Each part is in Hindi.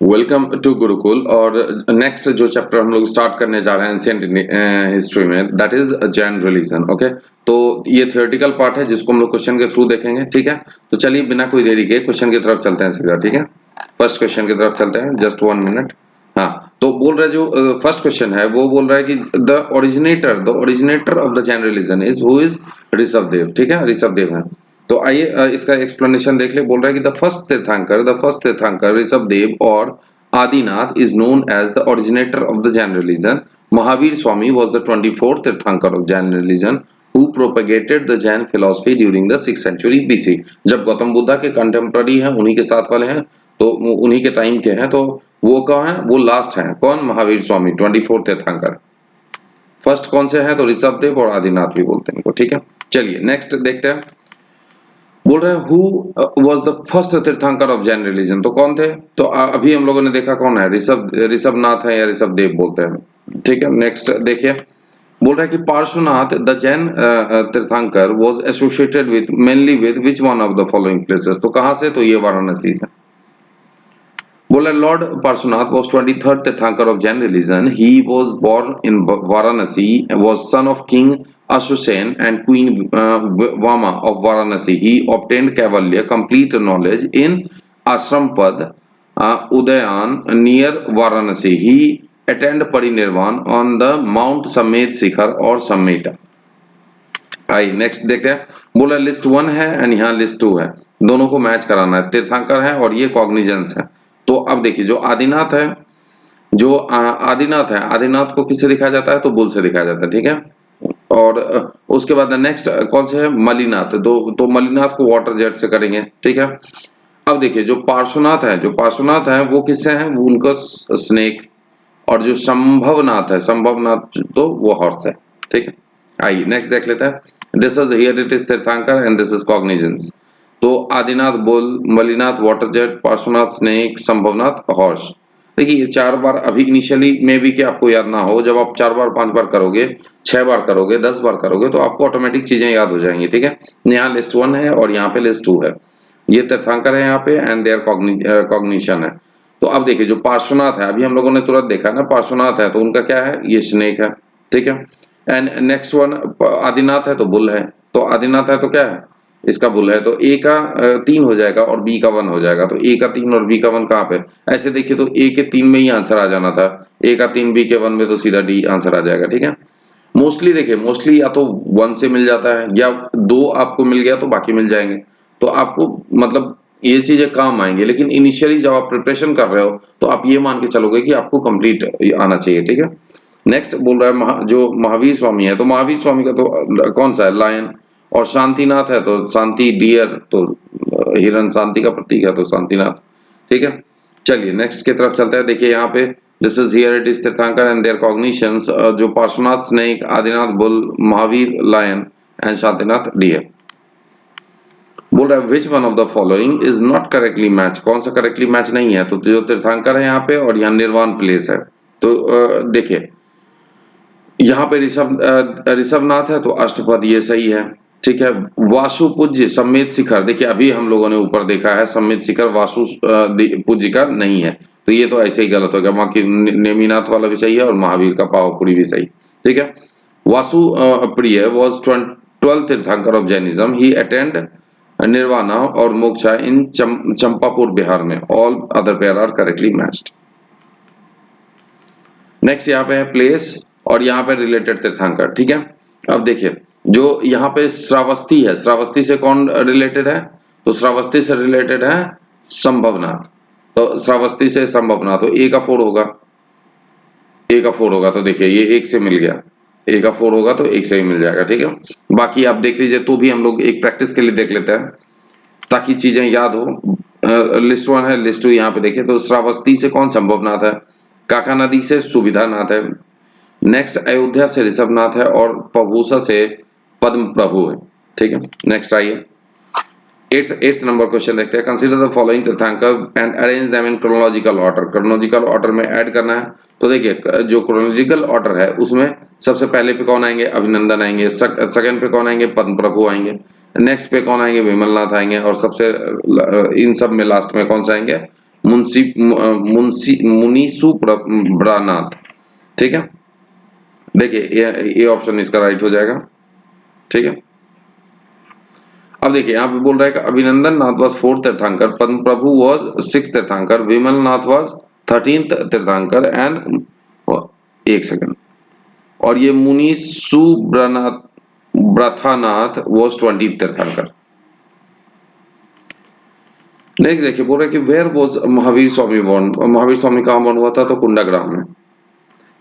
Welcome to Gurukul. और नेक्स्ट जो चैप्टर हम लोग स्टार्ट करने जा रहे हैं एंशिएंट हिस्ट्री में, that is Jain religion. Okay, तो ये थियोरेटिकल पार्ट है जिसको हम लोग क्वेश्चन के थ्रू देखेंगे। ठीक है, तो चलिए बिना कोई देरी के क्वेश्चन की तरफ चलते हैं सीधा। ठीक है, फर्स्ट क्वेश्चन की तरफ चलते हैं, जस्ट 1 मिनट। हाँ, तो बोल रहा है जो फर्स्ट क्वेश्चन है वो बोल रहा है कि the originator of the Jain religion is who is Rishabhdev. ठीक है, ऋषभदेव है। तो आइए इसका एक्सप्लेनेशन देख ले। बोल रहा है कि द फर्स्ट तीर्थंकर ऋषभदेव और Adinath is known as the originator of the Jain religion. Mahavir Swami was the 24th tirthankar of Jain religion who propagated the Jain philosophy during the 6th century BC। जब गौतम बुद्धा के कंटेम्पररी हैं, उन्हीं के साथ वाले हैं, तो उन्हीं के टाइम के हैं। तो वो कौन है? वो लास्ट है। कौन? महावीर स्वामी, 24th तीर्थंकर। फर्स्ट कौन से हैं? तो ऋषभदेव और आदिनाथ भी बोलते हैं इनको। ठीक है, चलिए नेक्स्ट देखते हैं। बोल रहे हैं हु वाज द फर्स्ट तीर्थंकर ऑफ जैन रिलीजन। तो कौन थे? तो अभी हम लोगों ने देखा कौन है, ऋषभनाथ है या ऋषभदेव बोलते हैं। ठीक है, नेक्स्ट देखिए। बोल रहा है कि पार्श्वनाथ द जैन तीर्थंकर was associated with mainly with which one of the following places. तो कहां से? तो ये वाराणसी से। बोला लॉर्ड पार्श्वनाथ was 23rd तीर्थंकर of Jain religion. He was born in Varanasi, was son of King Ashushen and Queen Vama of Varanasi. He obtained Kaivalya, complete knowledge in Ashrampad, Udayan near Varanasi. He attained Parinirvan on the Mount Samet Shikhar और Sameta। आई नेक्स्ट देखते हैं। बोला लिस्ट 1 है एंड यहाँ लिस्ट 2 है, दोनों को मैच कराना है। तीर्थंकर है और ये कॉग्निजेंस है। तो अब देखिए जो आदिनाथ है, आदिनाथ को किससे दिखाया जाता है? तो बुल से दिखाया जाता है। ठीक है, और उसके बाद नेक्स्ट कौन से है? मलिनाथ। तो मलिनाथ को वाटर जेट से करेंगे। ठीक है, अब देखिए जो पार्श्वनाथ है वो किससे है? वो उनका स्नेक। और जो संभवनाथ तो वो हॉर्स है। ठीक है, आइए नेक्स्ट देख लेते हैं। This is here it is tirthankar and this is cognizance. तो Adinath bull, Mallinath water jet, Parshvanath snake, Sambhavnath horse. देखिए ये 4 बार अभी इनिशियली में भी कि आपको याद ना हो, जब आप 4 बार 5 बार करोगे, 6 बार करोगे, 10 बार करोगे तो आपको ऑटोमेटिक चीजें याद हो जाएंगी। ठीक है, यहाँ लिस्ट 1 है और यहाँ पे लिस्ट 2 है। ये तीर्थंकर है यहाँ पे एंड देयर कॉग्निशन है। तो अब देखिए जो पार्श्वनाथ है, अभी हम लोगों ने तुरंत देखा ना, पार्श्वनाथ है तो उनका क्या है? ये स्नेक है। ठीक है, एंड नेक्स्ट वन आदिनाथ है तो बुल है। तो आदिनाथ है तो क्या है? इसका बुल है। तो ए का 3 हो जाएगा और बी का 1 हो जाएगा। तो ए का 3 और बी का 1 कहाँ पे? ऐसे देखिए तो ए के 3 में ही आंसर आ जाना था, ए का 3 बी के 1 में, तो सीधा डी आंसर आ जाएगा। ठीक है, मोस्टली देखिए, मोस्टली या तो 1 से मिल जाता है या 2 आपको मिल गया तो बाकी मिल जाएंगे। तो आपको मतलब ये चीजें काम आएंगे, लेकिन इनिशियली जब आप प्रिपरेशन कर रहे हो तो आप ये मान के चलोगे कि आपको कंप्लीट आना चाहिए। ठीक है, नेक्स्ट बोल रहा है जो महावीर स्वामी है, तो महावीर स्वामी का तो कौन सा है? लायन। और शांतिनाथ है तो शांति डियर, तो हिरण शांति का प्रतीक है तो शांतिनाथ। ठीक है, चलिए नेक्स्ट की तरफ चलते हैं। देखिए यहाँ पे this is here it is tirthankar and their cognitions. जो Parshvanath snake, Adinath bull, Mahavir lion and Shantinath deer. बोल रहा है which one of the following is not correctly match. कौन सा करेक्टली मैच नहीं है? तो जो तीर्थंकर है यहाँ पे और यहाँ निर्वाण प्लेस है। तो देखिए यहाँ पे ऋषभनाथ है तो अष्टपद, ये सही है। ठीक है, वासु पूज्य समेत शिखर, देखिए अभी हम लोगों ने ऊपर देखा है समेत शिखर वासु पूज्य का नहीं है, तो ये तो ऐसे ही गलत हो गया। वहां की नेमिनाथ वाला भी सही है और महावीर का पावापुरी भी सही। ठीक है, वासु प्रिय was 12th tirthankar of Jainism. He attend nirvana और मोक्षा इन चंपापुर बिहार में। All other pair are correctly matched. Next यहाँ पे है प्लेस और यहाँ पे रिलेटेड तीर्थंकर। ठीक है, अब देखिए जो यहाँ पे श्रावस्ती है, श्रावस्ती से कौन रिलेटेड है? तो श्रावस्ती से रिलेटेड है संभवनाथ। तो श्रावस्ती से संभवनाथ, तो ए का 4 होगा, ए का 4 होगा। तो देखिए ये 1 से मिल गया, ए का 4 होगा तो 1 से ही मिल जाएगा। ठीक है, बाकी आप देख लीजिए, तो भी हम लोग एक प्रैक्टिस के लिए देख लेते हैं ताकि चीजें याद हो। लिस्ट 1 है, लिस्ट 2 यहाँ पे देखिए। तो श्रावस्ती से कौन? संभवनाथ है। काका नदी से सुविधानाथ है। नेक्स्ट अयोध्या से ऋषभनाथ है और पभूषा से पद्म प्रभु है। ठीक है, नेक्स्ट आइए 8th नंबर क्वेश्चन देखते हैं। कंसीडर द फॉलोइंग तीर्थंकर and arrange them in chronological order. Chronological order में ऐड करना है। तो देखिए जो क्रोनोलॉजिकल ऑर्डर है उसमें सबसे पहले पे कौन आएंगे? अभिनंदन आएंगे। सेकंड पे कौन आएंगे? पद्म प्रभु आएंगे। नेक्स्ट पे कौन आएंगे? विमलनाथ आएंगे। और सबसे इन सब में लास्ट में कौन सा आएंगे? मुनीसु ब्रानाथ। ठीक है, देखिए ये ऑप्शन इसका राइट हो जाएगा। ठीक है, अब देखिए यहाँ पे बोल रहा है कि अभिनंदन नाथ वॉज 4th तीर्थंकर, पद्म प्रभु वॉज 6th तीर्थंकर, विमल नाथ वॉज 13th तीर्थंकर एंड, एक सेकंड, और ये मुनि सुब्रनाथ ब्रथानाथ वॉज 20th तीर्थंकर। नेक्स्ट देखिए बोल रहा है कि where was Mahavir Swami born, Mahavir Swami कहाँ बॉर्न हुआ था, तो कुंडाग्राम में।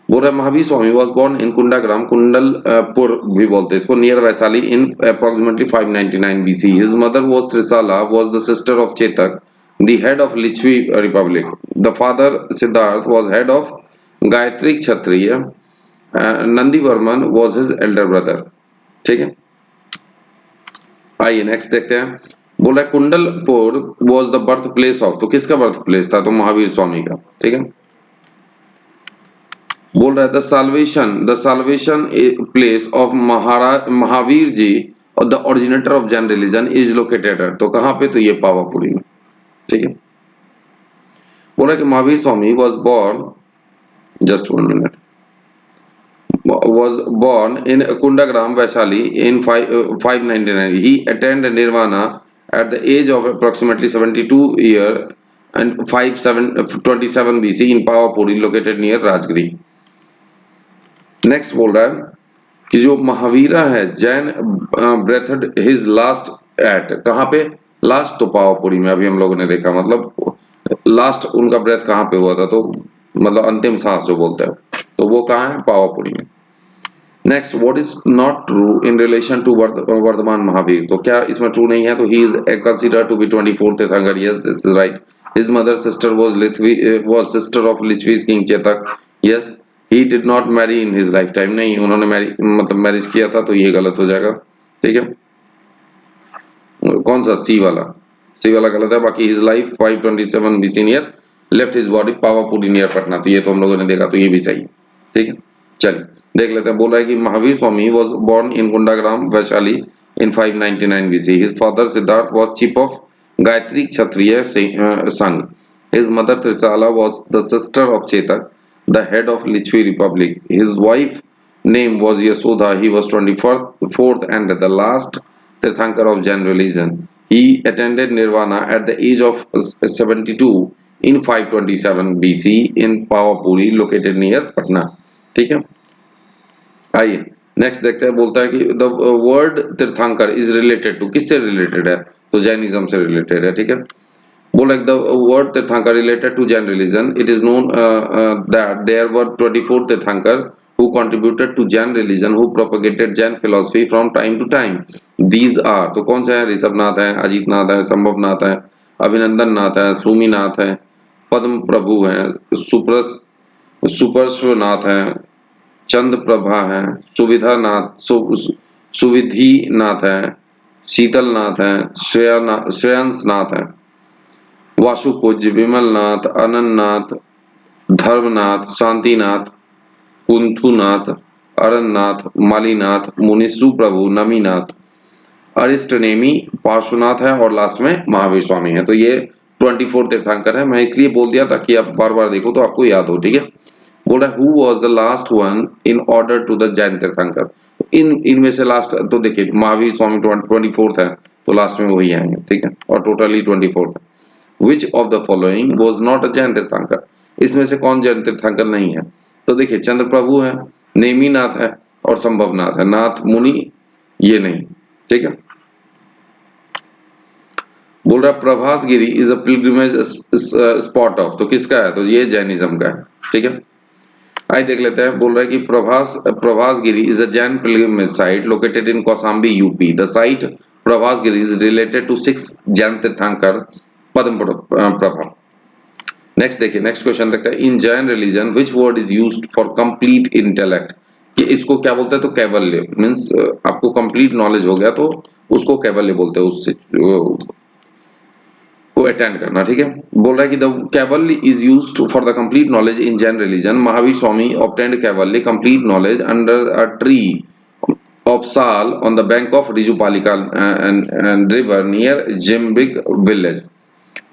बोल रहा है Mahavir Swami was born in Kundagram, Kundalpur भी बोलते हैं इसको, near Vaishali in approximately 599 BC। His mother was Trishala, was the sister of Chetak, the head of Lichchhavi republic. The father Siddhartha was head of Gayatri Kshatriya, Nandi Varman was his elder brother. ठीक है, आइए नेक्स्ट देखते हैं। बोला Kundalpur was the birth place of, तो किसका बर्थ प्लेस था, तो महावीर स्वामी का। ठीक है, बोल रहा है the salvation place of Mahavir ji और the originator of Jain religion is located, तो कहां पे, तो ये पावापुरी में। ठीक है, बोला कि Mahavir Swami was born, just 1 minute, was born in Kundagram, Vaishali in 599. He attained Nirvana at the age of approximately 72 year and 27 BC in Pavapuri located near Rajgiri. Next बोल रहा है कि जो महावीरा है जैन ब्रेथड हिज लास्ट एट, कहाँ पे लास्ट, तो पावापुरी में। अभी हम लोगों ने देखा, मतलब लास्ट उनका ब्रेथ कहाँ पे हुआ था, तो मतलब अंतिम सांस जो बोलते हैं, तो वो कहाँ है, पावापुरी में। Next, what is not true in relation to Vardhaman Mahavir, तो क्या इसमें ट्रू नहीं है, तो he is considered to be 24th tirthankar, yes this is right. His mother sister was sister of Licchavi king Chetak, yes. He did not marry in his lifetime, नहीं उन्होंने मैरिज किया था, तो ये गलत हो जाएगा। ठीक है, कौन सा, सी वाला गलत है। बाकी his life 527 BC near left his body Pawapuri near Patna, तो ये तो हम लोगों ने देखा, तो ये भी सही है। ठीक है, चलिए देख लेते हैं। बोल रहा है कि Mahavir Swami was born in Kundagram Vaishali in 599 BC। His father Siddhartha was chief of Gayatri Kshatriya Sangh. His mother Trishala was the sister of Chetak, the head of Lichchhavi republic. His wife name was Yasoda. He was 24th and the last Tirthankar of Jain religion. He attended Nirvana at the age of 72 in 527 BC in Pavapuri located near Patna. ठीक है, आइए नेक्स्ट देखते हैं। बोलता है कि the word tirthankar is related to, किससे रिलेटेड है, तो जैनिज्म से रिलेटेड है। ठीक है, बोला the word tirthankar related to Jain religion, it is known that there were 24 tirthankar who contributed to Jain religion, who propagated Jain philosophy from time to time. These are, तो कौन से हैं, ऋषभनाथ है, अजीत नाथ है, संभवनाथ है, अभिनंदन नाथ है, सुमीनाथ है, पद्म प्रभु है, सुपर्श्वनाथ है, चंद प्रभा है, सुविधि नाथ है, शीतल नाथ है, श्रेयांश नाथ है, वासुपूज्य, विमलनाथ, अनन्नाथ, धर्मनाथ, शांतिनाथ, कुंथुनाथ, अरननाथ, मालीनाथ, मुनिसु प्रभु, नमीनाथ, अरिष्टनेमी, पार्श्वनाथ है, और लास्ट में महावीर स्वामी है। तो ये 24 तीर्थंकर है। मैं इसलिए बोल दिया ताकि आप बार बार देखो तो आपको याद हो। ठीक है, बोल रहा है who was the last one in order to the Jain Tirthankar. इनमें से लास्ट, तो देखिए महावीर स्वामी 24th है, तो लास्ट में वही आएंगे। ठीक है, और totally 24th। Which of the following was not a Jain तीर्थंकर, इसमें से कौन जैन तीर्थंकर नहीं है, तो देखिए चंद्र प्रभु है, नेमीनाथ है, और संभवनाथ है। नाथ मुनि ये नहीं। ठीक है, बोल रहा Prabhas Giri is a pilgrimage spot of, तो किसका है, तो ये जैनिज्म का है। ठीक है, आइए देख लेते हैं। बोल रहा है कि Prabhas Giri is a Jain pilgrimage site located in Kaushambi UP. The site Prabhas Giri is related to 6 Jain tirthankar Padma Prabha. Next देखिए, नेक्स्ट क्वेश्चन देखते हैं। In Jain religion which word is used for complete intellect, कि इसको क्या बोलते हैं, तो कैवल्य, मींस आपको कंप्लीट नॉलेज हो गया तो उसको कैवल्य बोलते हैं, उससे को अटेंड करना। ठीक है, बोल रहा है कि the Kaivalya is used for the complete knowledge in Jain religion. Mahavir Swami obtained Kaivalya complete knowledge under a tree of Sal on the bank of Rijupalika and river near Jimbik village.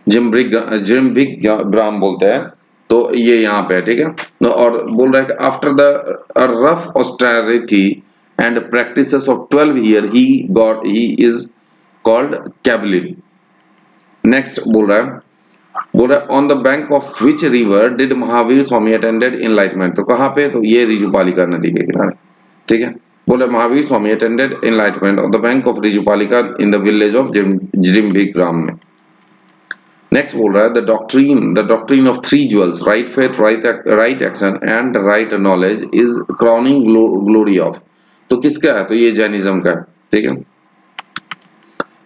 जिम्बिग्राम बोलते हैं, तो ये यहाँ पे है, ठीक है। और बोल रहा है कि after the rough austerity and practices of 12 year he is called Kevalin. Next बोल रहा है on the bank of which river did Mahavir Swami attended enlightenment. तो कहाँ पे, तो ये रिजुपालिका नदी के किनारे, ठीक है। बोले Mahavir Swami attended enlightenment on the bank of Rijupalika in the village of Jimbigram में। नेक्स्ट बोल रहा है the doctrine of three jewels, right faith, right action and right knowledge is crowning glory of. तो किसका है, तो ये जैनिज्म का है, ठीक है।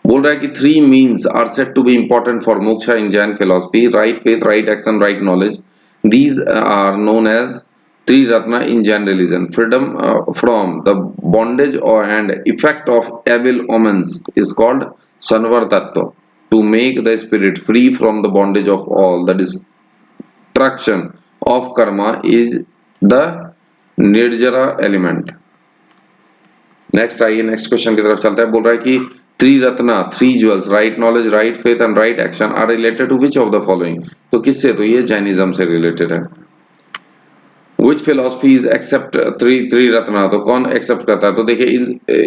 बोल रहा है कि three means are said to be important for moksha in Jain philosophy, right faith, right action, right knowledge. These are known as three ratna in Jain religion. Freedom from the bondage and effect of evil omens is called Sanvar Tattva. To make the spirit free from the bondage of all the destruction of karma is the Nirjara element. Next आइए, नेक्स्ट क्वेश्चन की तरफ चलते हैं। बोल रहा है कि three ratna, three jewels, right knowledge, right faith and right action are related to which of the following. तो किससे, तो ये जैनिज्म से रिलेटेड है। Which philosophies accept three Ratna, तो कौन एक्सेप्ट करता है, तो देखिए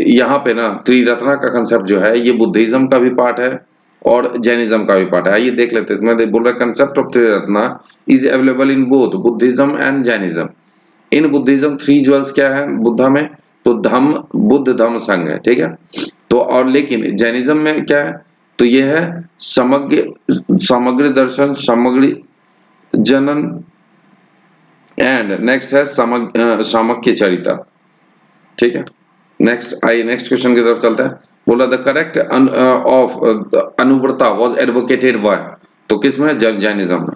यहाँ पे ना थ्री रत्ना का कंसेप्ट जो है ये बुद्धिज्म का भी पार्ट है और जैनिज्म का भी पार्ट है। आइए देख लेते हैं, इसमें बोल रहा है concept of three Ratna is available in both Buddhism and Jainism. In Buddhism three jewels क्या है बुद्धा में, तो धम्म, बुद्ध धम्म संघ है, ठीक है। तो और लेकिन जैनिज्म में क्या है, तो ये है समग्र दर्शन, समग्र जनन एंड नेक्स्ट है सामक्य चरिता, ठीक है। नेक्स्ट आइए, नेक्स्ट क्वेश्चन की तरफ चलते हैं। बोला the correct of anuvrata was advocated by, तो किसमें, जैनिज्म में।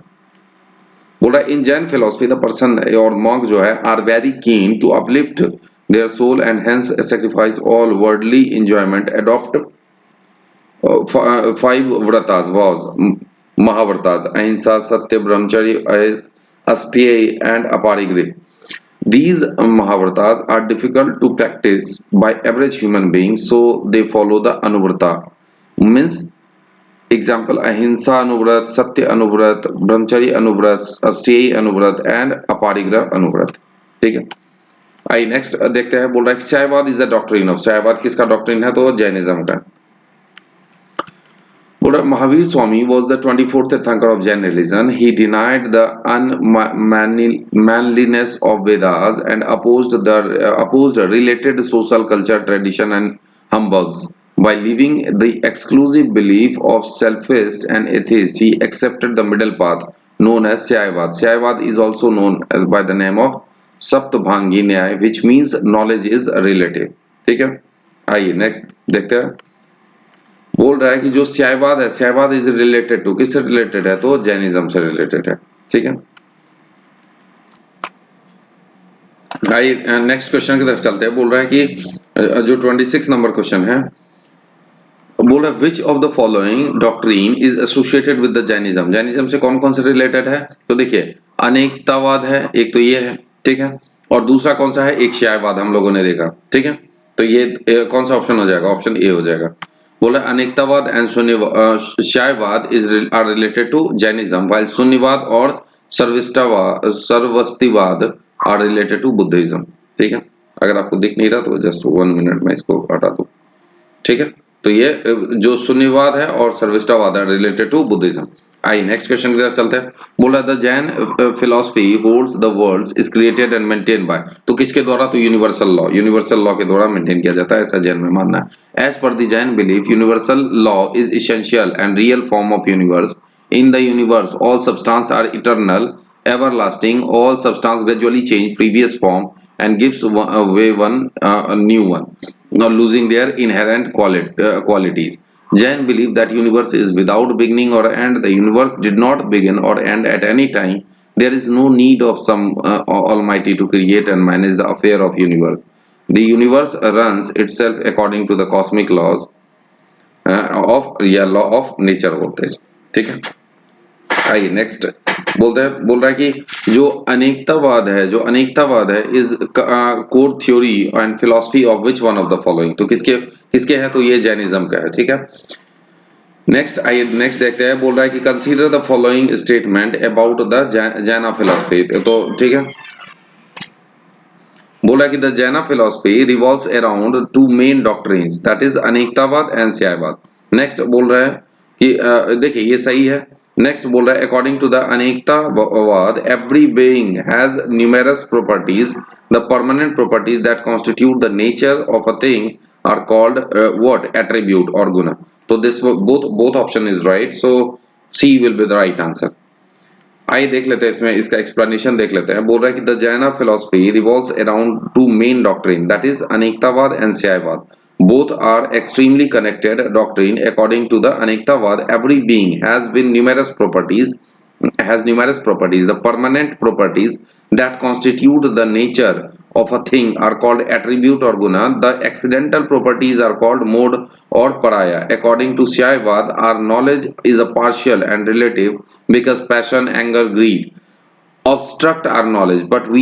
बोला in Jain philosophy the person और मॉन्क जो है are very keen to uplift their soul and hence sacrifice all worldly enjoyment, adopt five vratas was mahavratas, ahimsa, satya, ब्रह्मचर्य, अस्तेय and aparigraha. These Mahavratas are difficult to practice by average human beings, so they follow the Anuvrata. Means example Ahimsa Anuvrat, Satya Anuvrat, Brahmacharya Anuvrat, Asteya Anuvrat and Aparigraha Anuvrat. ठीक है। आइए नेक्स्ट देखते हैं। बोल रहा है शायवाद इज द डॉक्ट्रिन ऑफ, शायवाद किसका डॉक्ट्रिन है, तो जैनिज्म का। Mahavir Swami was the 24th Tirthankar of Jain religion. He denied the unmanliness of Vedas and opposed related social culture, tradition and humbugs. By leaving the exclusive belief of selfists and atheists, he accepted the middle path known as Shyavad. Shyavad is also known by the name of Saptabhangi Nyay, which means knowledge is relative. ठीक है, आइए नेक्स्ट देखते हैं। बोल रहा है कि जो शायवाद है, शायवाद इज रिलेटेड टू, किससे रिलेटेड है, तो जैनिज्म से रिलेटेड है, ठीक है। आइए नेक्स्ट क्वेश्चन की तरफ चलते हैं। बोल रहा है कि जो 26 नंबर क्वेश्चन है, बोल रहा है which of the following doctrine is associated with the Jainism. Jainism से कौन कौन से रिलेटेड है, तो देखिए अनेकतावाद है, एक तो ये है, ठीक है। और दूसरा कौन सा है, एक शायवाद हम लोगों ने देखा, ठीक है। तो ये कौन सा ऑप्शन हो जाएगा, ऑप्शन ए हो जाएगा। बोला anekantavada and syadvada is are related to Jainism, while shunyavada और sarvastivada are related to Buddhism, ठीक है। अगर आपको दिख नहीं रहा तो जस्ट 1 मिनट में इसको हटा दो, ठीक है। तो ये जो शून्यवाद है और सर्वस्तिवाद है रिलेटेड टू बुद्धिज्म। आइए नेक्स्ट क्वेश्चन की तरफ चलते हैं। बोला the Jain philosophy holds the world is created and maintain by, तो किसके द्वारा, तो यूनिवर्सल लॉ के द्वारा मेंटेन किया जाता है, ऐसा जैन में मानना है। As per the Jain belief universal law is essential and real form of universe. In the universe all substance are eternal, everlasting. All substance gradually change previous form and gives way a new one, now losing their inherent qualities. Jain believe that universe is without beginning or end. The universe did not begin or end at any time. There is no need of some almighty to create and manage the affair of universe. The universe runs itself according to the cosmic laws law of nature बोलते हैं, ठीक है। आइए नेक्स्ट बोल रहा है कि जो अनेकतावाद है is core theory and philosophy of which one of the following, तो किसके है, तो ये जैनिज्म का है, ठीक है। नेक्स्ट देखते हैं, बोल रहा है कि consider the following statement about the Jaina philosophy. तो ठीक है, बोला कि the Jaina philosophy revolves around two main doctrines, that is anekantavada and syadvada. Next बोल रहा है कि देखिए ये सही है। नेक्स्ट बोल रहा है according to the anekantavada every being has numerous properties, the permanent properties that constitute the nature of a thing are called what attribute और गुना। तो this both option is right, so C will be the right answer. आइए देख लेते हैं, इसमें इसका एक्सप्लेनेशन देख लेते हैं। बोल रहा है कि the Jaina philosophy revolves around two main doctrine, that is anekantavada and syadvada. Both are extremely connected doctrine. According to the Anektavad, every being has numerous properties. The permanent properties that constitute the nature of a thing are called attribute or guna. The accidental properties are called mode or paraya. According to Shyavad, our knowledge is a partial and relative because passion, anger, greed obstruct our knowledge, but we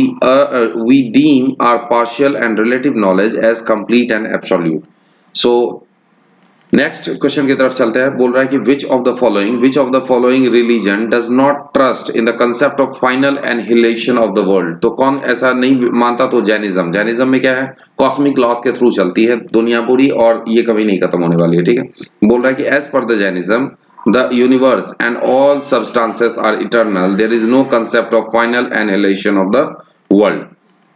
deem our partial and relative knowledge as complete and absolute. So next question की तरफ चलते हैं। बोल रहा है कि which of the following religion does not trust in the concept of final annihilation of the world. तो कौन ऐसा नहीं मानता? तो जैनिज्म। जैनिज्म में क्या है? कॉस्मिक लॉस के थ्रू चलती है दुनिया पूरी और ये कभी नहीं खत्म होने वाली है। ठीक है, बोल रहा है कि as per the Jainism the universe and all substances are eternal, there is no concept of final annihilation of the world.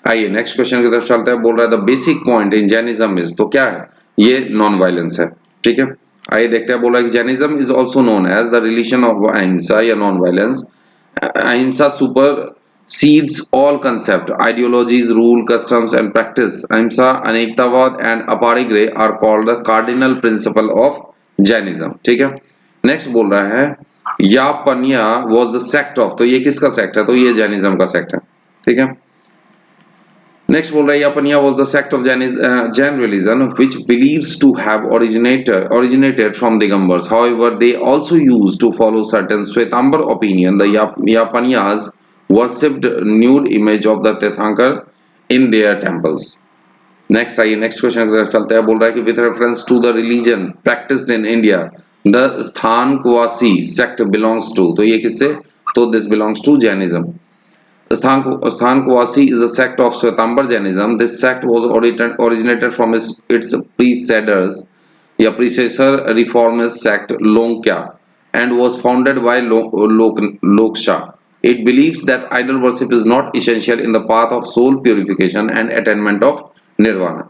आइए नेक्स्ट क्वेश्चन की तरफ चलते हैं। बोल रहा है the basic point in Jainism is, तो क्या है? ये नॉन वायलेंस है। ठीक है, आइए देखते हैं। बोला कि Jainism is also known as the religion of ahimsa या non violence. Ahimsa supersedes all concept, ideologies, rule, customs and practice. Ahimsa, anekantavada and aparigraha are called the cardinal principle of Jainism. ठीक है, नेक्स्ट बोल रहा है Yapaniya was the sect of, तो ये किसका सेक्ट है? तो ये जैनिज्म का सेक्ट है। ठीक है, नेक्स्ट बोल रहा है Yapania was the sect of Jain religion which believes to have originated from Digambars. However, they also used to follow certain Shwetambar opinion. The Yapanias worshipped nude image of the Tirthankar in their temples. Next आइए नेक्स्ट क्वेश्चन की तरफ चलते हैं। बोल रहा है कि with reference to the religion practised in India the Sthanakvasi sect belongs to, तो ये किससे? तो this belongs to Jainism. Sthankwasi is a sect of Shwetambar Jainism. This sect was originated from its predecessor reformist sect Longkya and was founded by Loksha. It believes that idol worship is not essential in the path of soul purification and attainment of nirvana.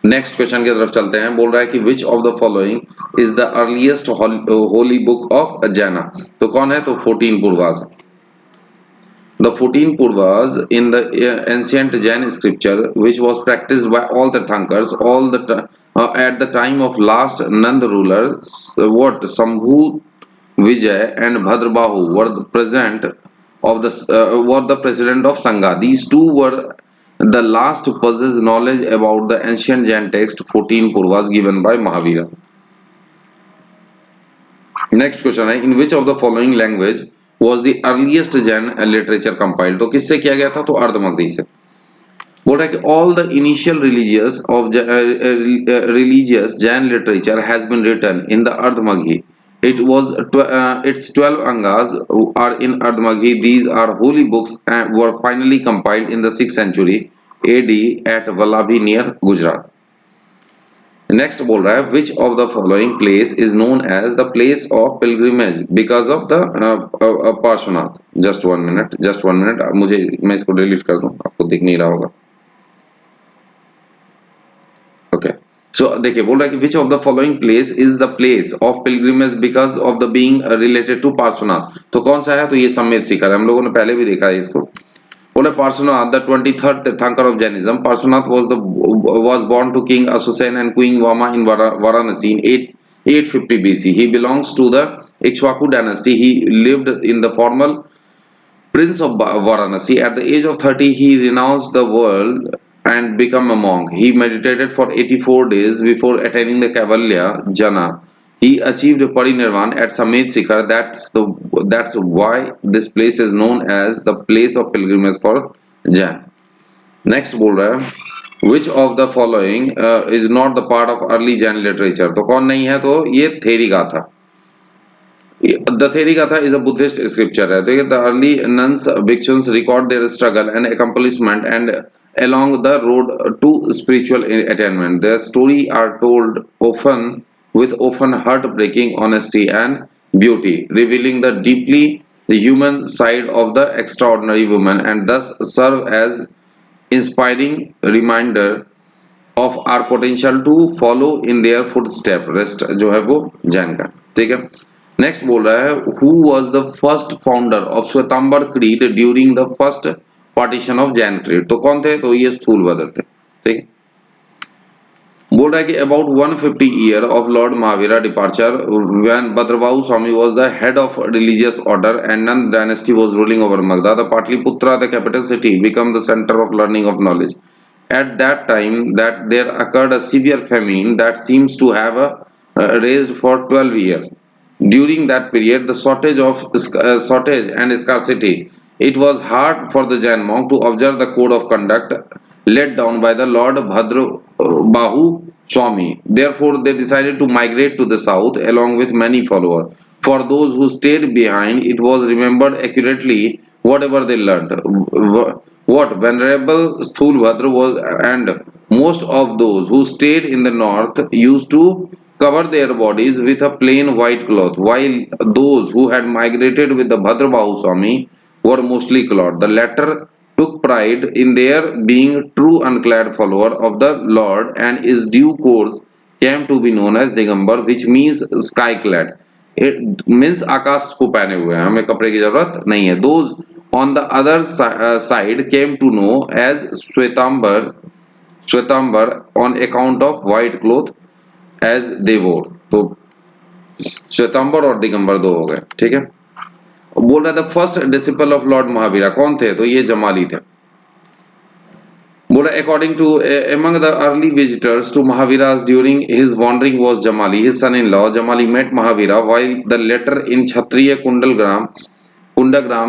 Next question की तरफ चलते हैं। बोल रहा है कि which of the following is the earliest Holi book of जैना, तो कौन है? तो 14 पूर्वाज। The 14 Purvas in the ancient Jain scripture, which was practiced by all the Thankars, at the time of last Nand ruler, what Sambhu, Vijay, and Bhadrabahu were the president of Sangha. These two were the last to possess knowledge about the ancient Jain text 14 Purvas given by Mahavira. Next question है in which of the following language was the earliest Jain literature compiled, तो किससे किया गया था? तो अर्धमगधी से। बोल रहा है कि all the initial religious Jain literature has been written in the Ardhmaghi. Its 12 angas are in Ardhmaghi. These are holy books and were finally compiled in the 6th century AD at Vallabhi near Gujarat. Next बोल रहा है which of the following place is known as the place of pilgrimage because of the Parshvanath. Just one minute मुझे, मैं इसको डिलीट कर दूं, आपको दिख नहीं रहा होगा। ओके, सो देखिए बोल रहा है कि which of the following place is the place of pilgrimage because of the being related to Parshvanath. तो कौन सा है? तो ये समेत शिखर है, हम लोगों ने पहले भी देखा है इसको। बोले Parshvanath, the 23rd Tirthankar of Jainism. Parshvanath was born to King Asusen and Queen Vama in Varanasi in 850 BC. He belongs to the Ikshvaku dynasty. He lived in the formal prince of Varanasi. At the age of 30, he renounced the world and became a monk. He meditated for 84 days before attaining the Kaivalya Jana. He achieved Parinirvan at Samet Shikhar. That's why this place is known as the place of pilgrimage for Jain. Next बोल रहा है which of the following is not the part of early Jain literature, तो कौन नहीं है, तो ये Theri Gatha. The Therigatha is a Buddhist scripture है, ठीक है। The early nuns भिक्षुns record their struggle and accomplishment and along the road to spiritual attainment. Their story are told often with often heartbreaking honesty and beauty, revealing the deeply the human side of the extraordinary woman and thus serve as inspiring reminder of our potential to follow in their footstep। Rest जो है वो जैन का, ठीक है। नेक्स्ट बोल रहा है who was the first founder of Shvetambar creed during the first partition of Jain creed, तो कौन थे, तो ये स्थूलभद्र थे, ठीक है। बोल रहा है कि about 150 year of lord Mahavira departure when Bhadrabahu Swami was the head of religious order and Nanda dynasty was ruling over Magadha, the Pataliputra the capital city become the centre of learning of knowledge. At that time that there occurred a severe famine that seems to have raged for 12 years. During that period, the shortage and scarcity, it was hard for the Jain monk to observe the code of conduct laid down by the Lord Bhadrabahu Swami. Therefore, they decided to migrate to the south along with many followers. For those who stayed behind, it was remembered accurately whatever they learned. What Venerable Sthulbhadra was, and most of those who stayed in the north used to cover their bodies with a plain white cloth, while those who had migrated with the Bhadrabahu Swami were mostly clothed. The latter took pride in their being true unclad follower of the Lord, and his due course came to be known as Digambar, which means sky clad। It means आकाश को पहने हुए हैं, हमें कपड़े की जरूरत नहीं है। Those on the other side came to know as Shwetambar on account of white cloth as they wore। तो श्वेतांबर और दिगंबर दो हो गए, ठीक है। बोल रहा था first disciple of lord Mahavira कौन थे, तो ये जमाली थे। बोला according to among the early visitors to Mahavira's during his wandering was Jamali, his son-in-law। Jamali met Mahavira while the latter in Kshatriya Kundagram,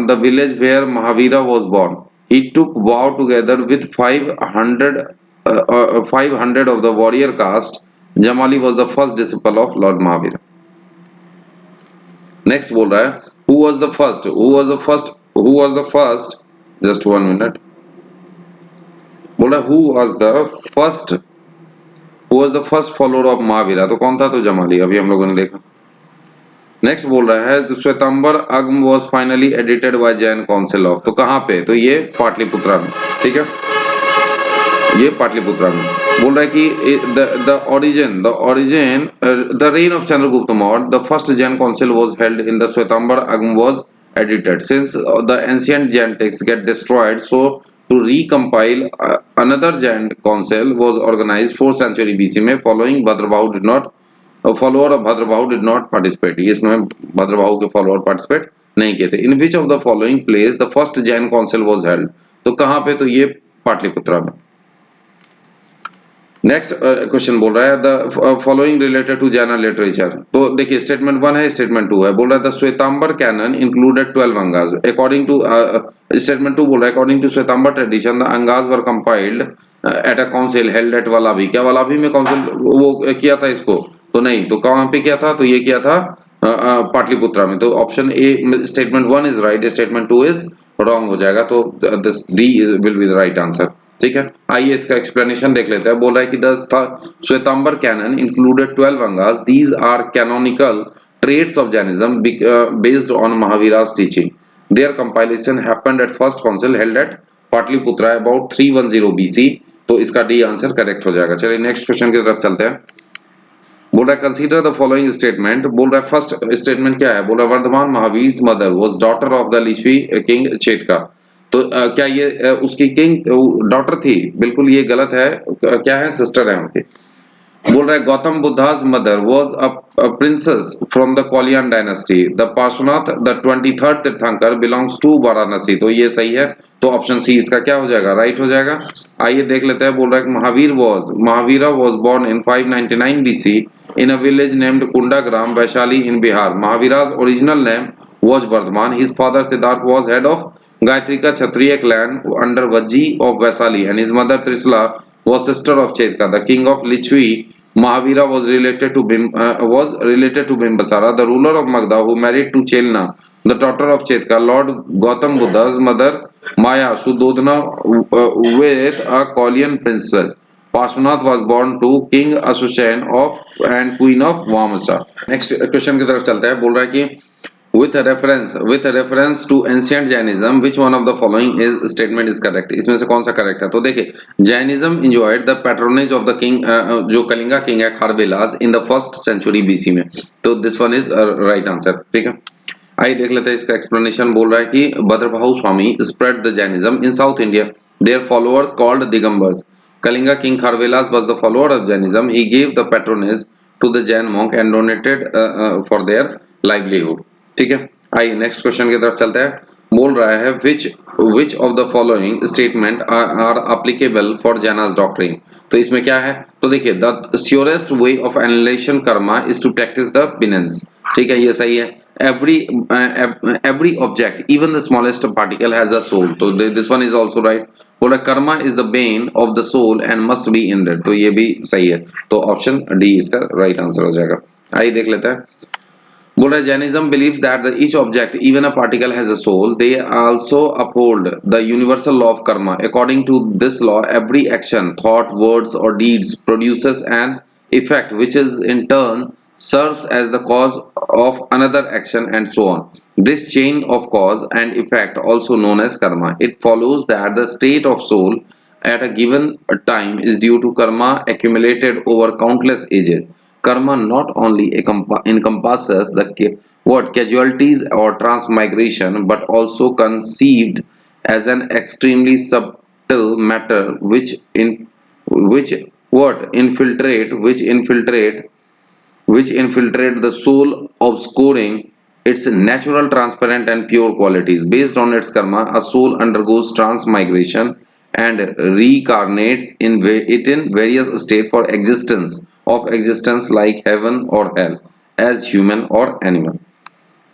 the village where Mahavira was born। He took vow together with 500 of the warrior caste। Jamali was the first disciple of Lord Mahavira। Next बोल रहा है who was the first, just 1 minute। बोला who was the first follower of Mahavira, तो कौन था, तो जमाली, अभी हम लोगों ने देखा। नेक्स्ट बोल रहा है Shvetambar Agam was finally edited by Jain council of, तो कहां पे, तो ये पाटलिपुत्रा में, ठीक है, ये पाटलिपुत्रा में। बोल रहा है कि the reign of Chandragupta Maurya the first Jain council was held in the Shvetambar Agam was edited since the ancient Jain texts get destroyed, so to recompile another Jain council was organized 4th century BC में। following Bhadrabahu did not follower of Bhadrabahu did not participate, इसमें भद्रबाहु के follower participate नहीं किए थे। in which of the following place the first Jain council was held, तो कहाँ पे, तो ये पाटलिपुत्रा में। नेक्स्ट क्वेश्चन बोल रहा है the following related to Jain literature, तो देखिए स्टेटमेंट 1 है, स्टेटमेंट 2 है। बोल रहा है the Shvetambar canon included 12 Angas according to, statement 2 बोल रहा है according to Shvetambara tradition the Angas were compiled at a council held at Valabhi. क्या वलाभी में काउंसिल वो किया था इसको, तो नहीं, तो कहां पे किया था, तो ये किया था पाटलिपुत्रा में। तो option A statement 1 is right, statement 2 is wrong हो जाएगा, तो this D will be the right answer, ठीक है। आइए इसका एक्सप्लेनेशन देख लेते हैं। बोल रहा है कि the Shvetambar canon included 12 Angas, these are canonical traits of Jainism based on Mahavira's teaching. Their compilation happened at first council held at Pataliputra about 310 BC, तो इसका डी आंसर करेक्ट हो जाएगा। चलिए नेक्स्ट क्वेश्चन की तरफ चलते हैं। बोल रहा है कंसीडर द फॉलोइंग स्टेटमेंट। बोल रहा है फर्स्ट स्टेटमेंट क्या है, बोल रहा है Vardhamana Mahavira mother was daughter of the Lichchhavi king Chetaka, तो क्या ये उसकी किंग डॉटर थी, बिल्कुल ये गलत है, क्या है, सिस्टर है उनकी। बोल रहा है Gautama Buddha's mother was a princess from the Koliyan dynasty. The Parshvanath the 23rd tirthankara belongs to Varanasi, तो ये सही है, तो ऑप्शन सी इसका क्या हो जाएगा, राइट हो जाएगा। आइए देख लेते हैं। बोल रहा है Mahavira was born in 599 BC in a village named Kundagram, Vaishali in Bihar. Mahavira's original name was Vardhaman. His father Siddharth was head of Gayatrika Kshatriya clan under Vajji of Vaishali, and his mother Trisla was sister of Chetka. The king of Lichvi, Mahavira, was related to Bimbasara, the ruler of Magda, who married to Chelna, the daughter of Chetka. Lord Gautam Buddha's mother Maya Sudodhana with a Kaulian princess. Parshvanath was born to King Asushan of and Queen of Vamasa. Next question की तरफ चलता है, बोल रहा है कि with a reference to ancient Jainism, which one of the following is statement is correct? इसमें से कौन सा करेक्ट है? तो देखिए, Jainism enjoyed the patronage of the king, जो कलिंगा किंग है खारवेलास in the 1st century BC में, तो this one is right answer. ठीक है, आइए देख लेते हैं इसका एक्सप्लेनेशन. बोल रहा है कि भद्रभाहु स्वामी spread the Jainism in South India. Their followers called Digambars. Kalinga king Kharvelas was the follower of Jainism. He gave the patronage to the Jain monk and donated for their livelihood. ठीक है, आइए नेक्स्ट क्वेश्चन की तरफ चलते हैं. बोल रहा है which of the following statement are applicable for Jainas doctrine. तो इसमें क्या है? तो देखिए, the surest way of annihilation karma is to practice the penance. ठीक है, ये सही है. Every object, even the smallest particle, has a soul. तो this one is also right. बोला Karma is the bane of the soul and must be ended. तो ये भी सही है. तो ऑप्शन डी इसका राइट आंसर हो जाएगा. आइए देख लेते हैं. बोल रहा है Jainism believes that each object, even a particle, has a soul. They also uphold the universal law of karma. According to this law, every action, thought, words, or deeds produces an effect, which is in turn serves as the cause of another action, and so on. This chain of cause and effect, also known as karma, it follows that the state of soul at a given time is due to karma accumulated over countless ages. Karma not only encompasses the casualties or transmigration, but also conceived as an extremely subtle matter which infiltrate the soul, obscuring its natural transparent and pure qualities. Based on its karma, a soul undergoes transmigration and reincarnates in various states for existence like heaven or hell, as human or animal.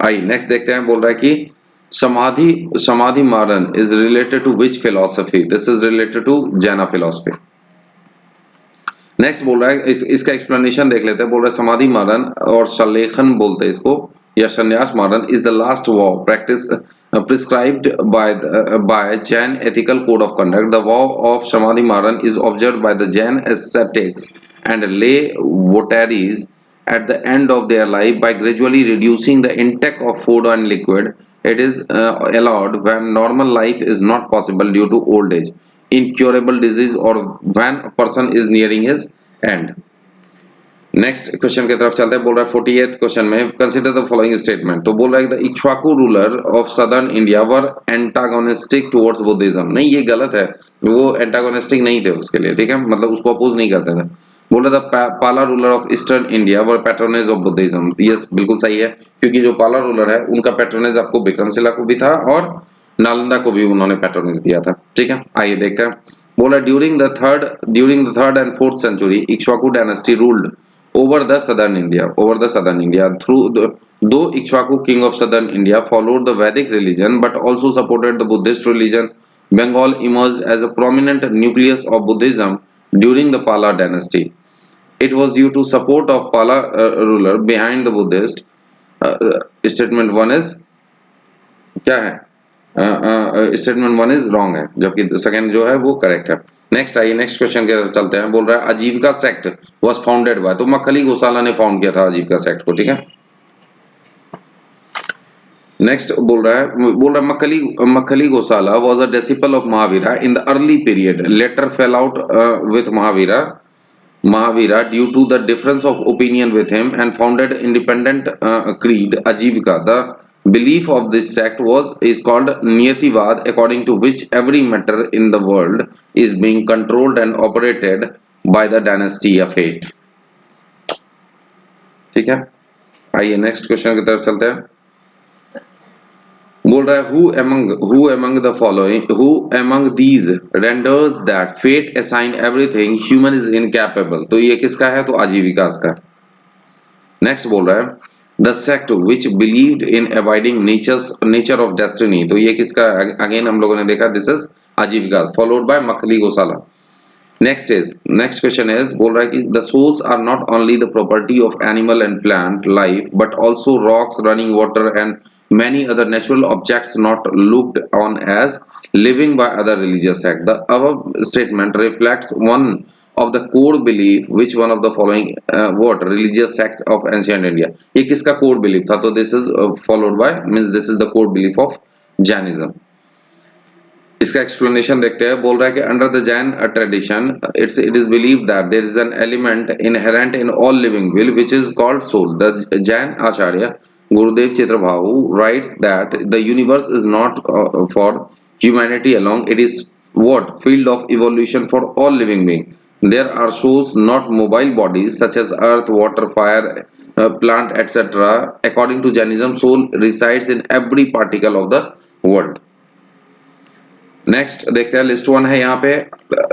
आइए नेक्स्ट देखते हैं. बोल रहा है कि Samadhi Maran is related to which philosophy. This is related to Jaina philosophy. Next बोल रहा है, इसका एक्सप्लेनेशन देख लेते हैं. बोल रहा है समाधि मारन और शलेखन बोलते हैं इसको, या संन्यास मारन, is the last Waugh practice prescribed by Jain ethical code of conduct. The vow of Samadhi Maran is observed by the Jain ascetics and lay votaries at the end of their life by gradually reducing the intake of food and liquid. It is allowed when normal life is not possible due to old age, incurable disease, or when a person is nearing his end. Next question की तरफ चलते हैं. बोल रहा है 48th क्वेश्चन में कंसीडर द फॉलोइंग स्टेटमेंट. तो बोल रहा है the Ikshvaku ruler of southern India were antagonistic towards Buddhism. नहीं, ये गलत है, वो एंटागोनिस्टिक नहीं थे उसके लिए. ठीक है, मतलब उसको अपोज नहीं करते थे. बोल रहा था पाला ruler of eastern India were patronage of Buddhism. ये बिल्कुल सही है, क्योंकि जो पाला रूलर है उनका पैट्रोनेज आपको विक्रमशिला को भी था और नालंदा को भी उन्होंने पैट्रोनेज दिया था. ठीक है, आइए देखते हैं. बोला during the third and fourth century Ikshvaku dynasty ruled over the southern India. Though Ikshvaku king of southern India followed the Vedic religion but also supported the Buddhist religion, Bengal emerged as a prominent nucleus of Buddhism during the Pala dynasty. It was due to support of Pala ruler behind the Buddhist. Statement 1 is क्या है? स्टेटमेंट 1 इज रॉन्ग है, जबकि सेकंड जो है वो करेक्ट है. नेक्स्ट आइए नेक्स्ट क्वेश्चन के तरफ चलते हैं. बोल रहा है आजीविका सेक्ट वाज फाउंडेड बाय. तो मक्खली गोसाला ने फाउंड किया था आजीविका सेक्ट को. ठीक है, नेक्स्ट बोल रहा है Makkhali Gosala was a disciple of Mahavira in the early period. Later fell out with Mahavira due to the difference of opinion with him and founded independent creed Ajivika. The belief of this sect is called Niyativad, according to which every matter in the world is being controlled and operated by the dynasty of fate. ठीक है, आइए नेक्स्ट क्वेश्चन की तरफ चलते हैं. बोल रहा है who among these renders that fate assigned everything human is incapable. तो ये किसका है? तो आजीविका का. नेक्स्ट बोल रहा है the sect which believed in abiding nature of destiny. तो ये किसका? अगेन हम लोगों ने देखा, this is Ajivika, followed by Makkhali Gosala. Next question is बोल रहा है कि the souls are not only the property of animal and plant life but also rocks running water and many other natural objects not looked on as living by other religious sect. The above statement reflects one of the core belief which one of the following what religious sects of ancient India. ये किसका core belief था? तो this is followed by means this is the core belief of Jainism. इसका एक्सप्लेनेशन देखते हैं. बोल रहा है कि under the Jain tradition it is believe that there is an element inherent in all living will which is called soul. The Jain acharya Gurudev Chitrabhanu writes that the universe is not for humanity alone, it is what field of evolution for all living being. There are souls, not mobile bodies such as earth, water, fire, plant, etc. According to Jainism, soul resides in every particle of the world. Next देखते हैं. लिस्ट वन है यहाँ पे,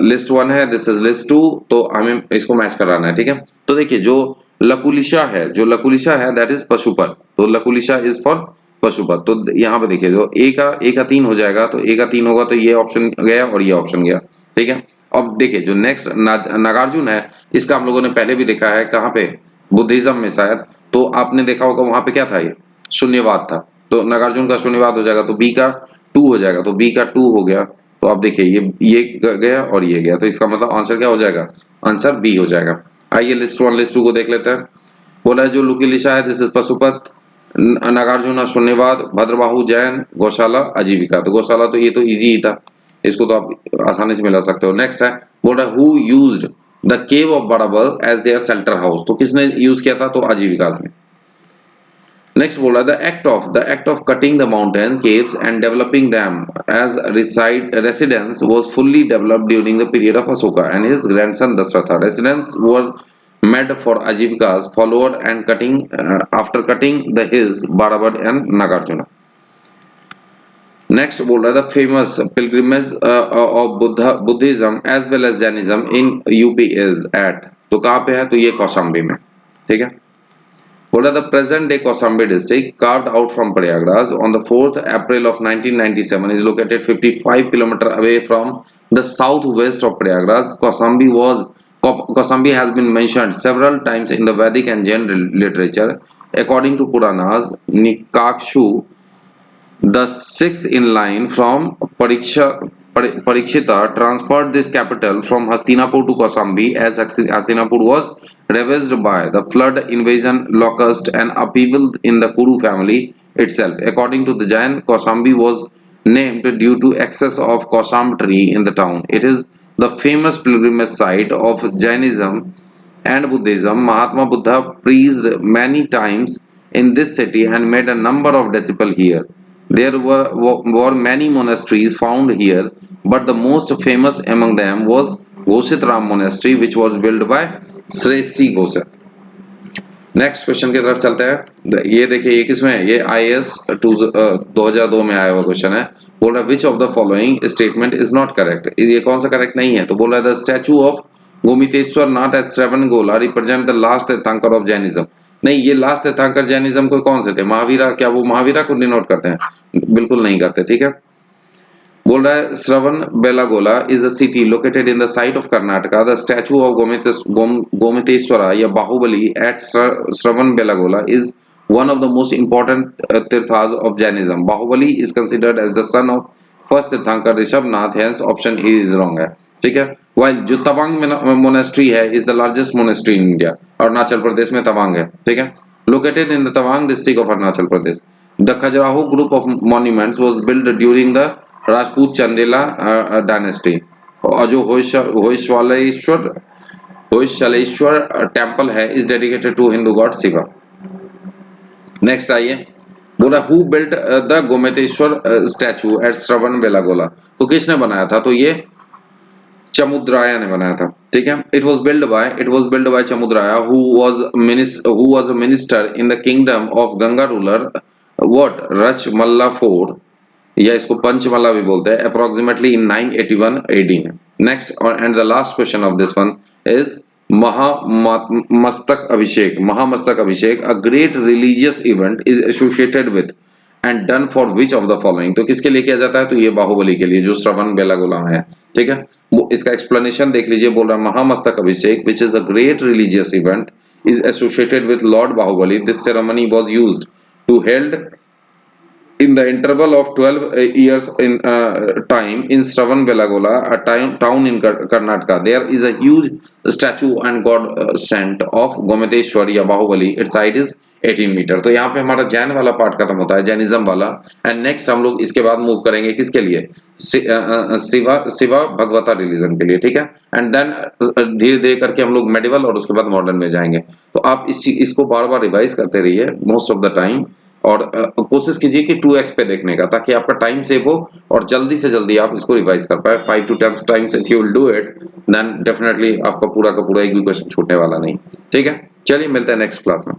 लिस्ट वन है, दिस इज लिस्ट टू. तो हमें इसको मैच कराना है. ठीक है. तो देखिए जो लकुलिशा है, जो लकुलिशा है दैट इज पशुपत. तो लकुलिशा इज फॉर पशुपत. तो यहाँ पे देखिए जो ए का 3 हो जाएगा, तो ए का 3 होगा तो ये ऑप्शन गया और ये ऑप्शन गया. ठीक है. अब देखिए जो नेक्स्ट नागार्जुन है, इसका हम लोगों ने पहले भी देखा है. कहाँ पे? बुद्धिज्म में शायद. तो आपने देखा होगा वहां पे क्या था, ये शून्यवाद था. तो नागार्जुन का शून्यवाद हो जाएगा, तो बी का 2 हो जाएगा. तो बी का 2 हो गया. तो आप देखिए ये गया और ये गया. तो इसका मतलब आंसर क्या हो जाएगा? आंसर बी हो जाएगा. आइए लिस्ट वन लिस्ट टू को देख लेते हैं. बोला है जो लुकीलिशा है दिस इज पशुपत, नागार्जुन शून्यवाद, भद्रबाहु जैन, गौशाला आजीविका. तो गौशाला तो ये तो इजी ही था, इसको तो आप आसानी से मिला सकते हो. नेक्स्ट है बोल रहा है who used the cave of Barabar as their shelter house. तो किसने यूज किया था? तो आजीविका ने. नेक्स्ट बोला the act of cutting the mountain caves and developing them as residence was fully developed during the period of Ashoka and his grandson Dasharatha. Residence were made for Ajivika's followed and cutting after cutting the hills Barabar and Nagarjuna. Next बोल रहा है the famous pilgrimage of Buddhism as well as Jainism in UP is at. तो कहाँ पे है? तो ये कौशाम्बी में. ठीक है. बोल रहा है the present day Kaushambi district carved out from Prayagraj on the 4th April of 1997 is located 55 km away from the southwest of Prayagraj. Kaushambi has been mentioned several times in the Vedic and Jain literature. According to Puranas, Nikakshu, the sixth in line from Parikshita, transferred this capital from Hastinapur to Kaushambi as Hastinapur was ravaged by the flood, invasion, locust, and upheaval in the Kuru family itself. According to the Jain, Kaushambi was named due to excess of Kausam tree in the town. It is the famous pilgrimage site of Jainism and Buddhism. Mahatma Buddha preached many times in this city and made a number of disciples here. There were many monasteries found here, but the most famous among them was Ghosit Ram Monastery, which was built by Shrestha Ghosit. Next question की तरफ चलते हैं. ये देखिए ये किसमें है? ये IAS 2002 में आया हुआ क्वेश्चन है. बोल रहा है which of the following statement is not correct. ये कौन सा करेक्ट नहीं है? तो बोल रहा है the statue of Gomateshwara Nath at Shravanabelagola represent the last tirthankara of Jainism. नहीं, ये लास्ट तीर्थंकर जैनिज्म को कौन से थे? महावीरा. क्या वो महावीरा को डिनोट करते हैं? बिल्कुल नहीं करते. ठीक है. बोल रहा है Shravanabelagola is a city located in the site of Karnataka. The statue of Gomateshwara या Bahubali at Shravanabelagola is one of the most important tirthas of Jainism. Bahubali is considered as the son of first Tirthankar Rishabhnath, hence option E is wrong है. ठीक है. While जो तवांग monastery है is the largest monastery in India. Arunachal Pradesh में तवांग है. ठीक है. Located in the Tawang district of Arunachal Pradesh. The Khajuraho group of monuments was built during the Rajput Chandela dynasty. और जो होयसलेश्वर टेम्पल है is dedicated to Hindu god Shiva. Next आइए. बोला who built the Gomateshwara statue at Shravanabelagola. तो किसने बनाया था? तो ये चमुद्राया ने बनाया था. ठीक है. It was build by Chamundaraya who was a minister in the kingdom of Ganga ruler what Rachamalla 4 या इसको पंचमला भी बोलते हैं. Approximately in 981 AD. Next and the last question of this one is Mahamastaka Abhisheka. a great religious event is associated with and done for which of the following, तो किसके लिए किया जाता है, तो ये बाहुबली के लिए जो श्रवण बेलागोला में है, ठीक है। वो इसका एक्सप्लेनेशन देख लीजिए, बोल रहा है Mahamastaka Abhisheka which is a great religious event is associated with Lord Bahubali. This ceremony was used to held in the interval of 12 years in time in Shravanbelagola, town in Karnataka. There is a huge statue and god sent of Gomateshwari या Bahubali. Its height is 18 metre. तो यहाँ पे हमारा जैन वाला पार्ट खत्म होता है, जैनिज्म वाला। एंड नेक्स्ट हम लोग इसके बाद मूव करेंगे किसके लिए, शिवा शिवा भगवता रिलीजन के लिए, ठीक है। एंड देन धीरे धीरे करके हम लोग मेडिवल और उसके बाद मॉडर्न में जाएंगे। तो आप इसको बार बार रिवाइज करते रहिए मोस्ट ऑफ द टाइम, और कोशिश कीजिए कि 2x पे देखने का, ताकि आपका टाइम सेव हो और जल्दी से जल्दी आप इसको रिवाइज कर पाए। 5 to 10 times if you will do it, then definitely आपका पूरा का पूरा एक भी क्वेश्चन छूटने वाला नहीं, ठीक है। चलिए मिलते हैं नेक्स्ट क्लास में।